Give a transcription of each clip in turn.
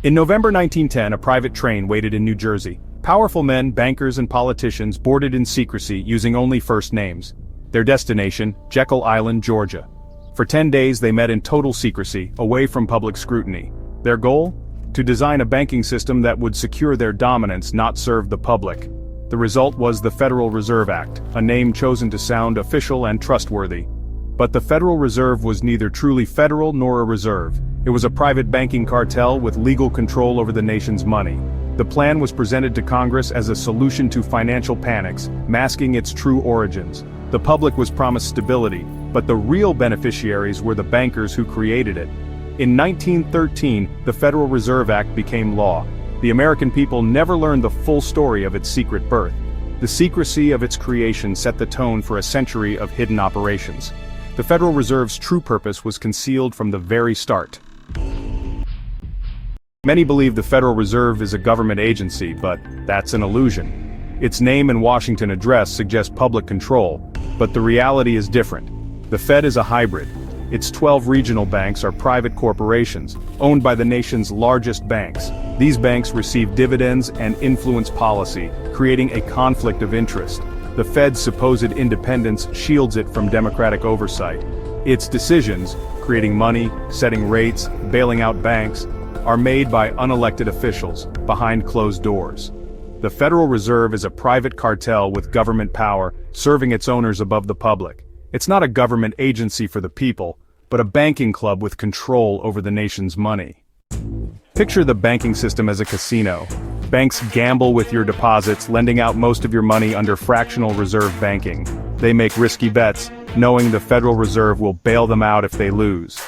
In November 1910, a private train waited in New Jersey. Powerful men, bankers and politicians boarded in secrecy using only first names. Their destination, Jekyll Island, Georgia. For 10 days they met in total secrecy, away from public scrutiny. Their goal? To design a banking system that would secure their dominance, not serve the public. The result was the Federal Reserve Act, a name chosen to sound official and trustworthy. But the Federal Reserve was neither truly federal nor a reserve. It was a private banking cartel with legal control over the nation's money. The plan was presented to Congress as a solution to financial panics, masking its true origins. The public was promised stability, but the real beneficiaries were the bankers who created it. In 1913, the Federal Reserve Act became law. The American people never learned the full story of its secret birth. The secrecy of its creation set the tone for a century of hidden operations. The Federal Reserve's true purpose was concealed from the very start. Many believe the Federal Reserve is a government agency, but that's an illusion. Its name and Washington address suggest public control, but the reality is different. The Fed is a hybrid. Its 12 regional banks are private corporations, owned by the nation's largest banks. These banks receive dividends and influence policy, creating a conflict of interest. The Fed's supposed independence shields it from democratic oversight. Its decisions, creating money, setting rates, bailing out banks, are made by unelected officials, behind closed doors. The Federal Reserve is a private cartel with government power, serving its owners above the public. It's not a government agency for the people, but a banking club with control over the nation's money. Picture the banking system as a casino. Banks gamble with your deposits, lending out most of your money under fractional reserve banking. They make risky bets, knowing the Federal Reserve will bail them out if they lose.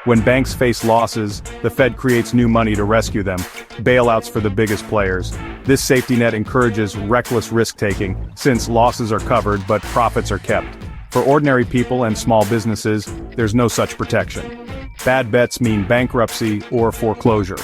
When banks face losses, the Fed creates new money to rescue them, bailouts for the biggest players. This safety net encourages reckless risk-taking, since losses are covered but profits are kept. For ordinary people and small businesses, there's no such protection. Bad bets mean bankruptcy or foreclosure.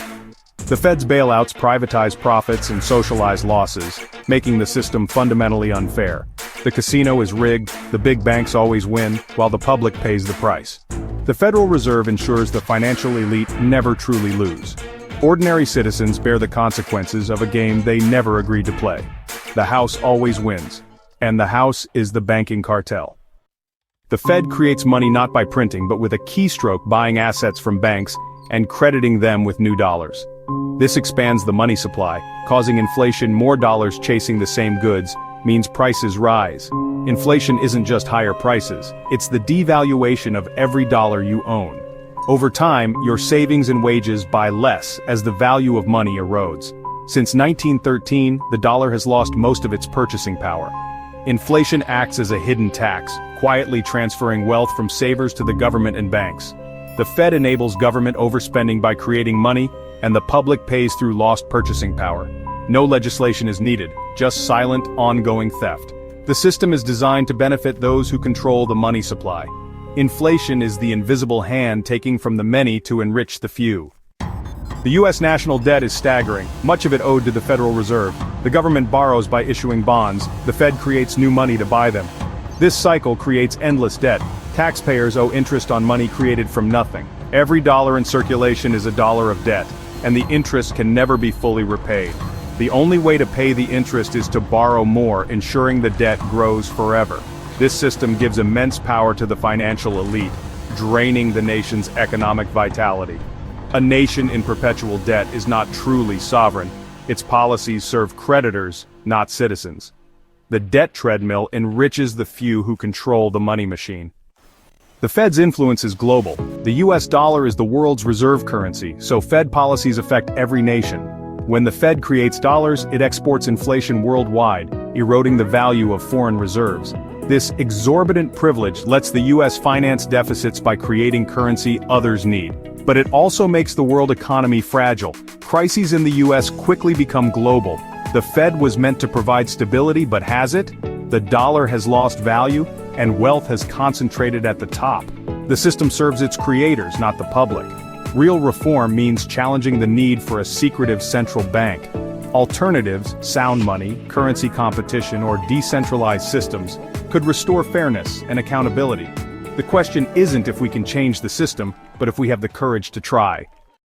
The Fed's bailouts privatize profits and socialize losses, making the system fundamentally unfair. The casino is rigged, the big banks always win, while the public pays the price. The Federal Reserve ensures the financial elite never truly lose. Ordinary citizens bear the consequences of a game they never agreed to play. The house always wins. And the house is the banking cartel. The Fed creates money not by printing but with a keystroke, buying assets from banks and crediting them with new dollars. This expands the money supply, causing inflation. More dollars chasing the same goods means prices rise. Inflation isn't just higher prices, it's the devaluation of every dollar you own. Over time, your savings and wages buy less as the value of money erodes. Since 1913, the dollar has lost most of its purchasing power. Inflation acts as a hidden tax, quietly transferring wealth from savers to the government and banks. The Fed enables government overspending by creating money, and the public pays through lost purchasing power. No legislation is needed, just silent, ongoing theft. The system is designed to benefit those who control the money supply. Inflation is the invisible hand taking from the many to enrich the few. The U.S. national debt is staggering, much of it owed to the Federal Reserve. The government borrows by issuing bonds, the Fed creates new money to buy them. This cycle creates endless debt. Taxpayers owe interest on money created from nothing. Every dollar in circulation is a dollar of debt, and the interest can never be fully repaid. The only way to pay the interest is to borrow more, ensuring the debt grows forever. This system gives immense power to the financial elite, draining the nation's economic vitality. A nation in perpetual debt is not truly sovereign. Its policies serve creditors, not citizens. The debt treadmill enriches the few who control the money machine. The Fed's influence is global. The US dollar is the world's reserve currency, so Fed policies affect every nation. When the Fed creates dollars, it exports inflation worldwide, eroding the value of foreign reserves. This exorbitant privilege lets the US finance deficits by creating currency others need. But it also makes the world economy fragile. Crises in the US quickly become global. The Fed was meant to provide stability, but has it? The dollar has lost value, and wealth has concentrated at the top. The system serves its creators, not the public. Real reform means challenging the need for a secretive central bank. Alternatives, sound money, currency competition, or decentralized systems, could restore fairness and accountability. The question isn't if we can change the system, but if we have the courage to try.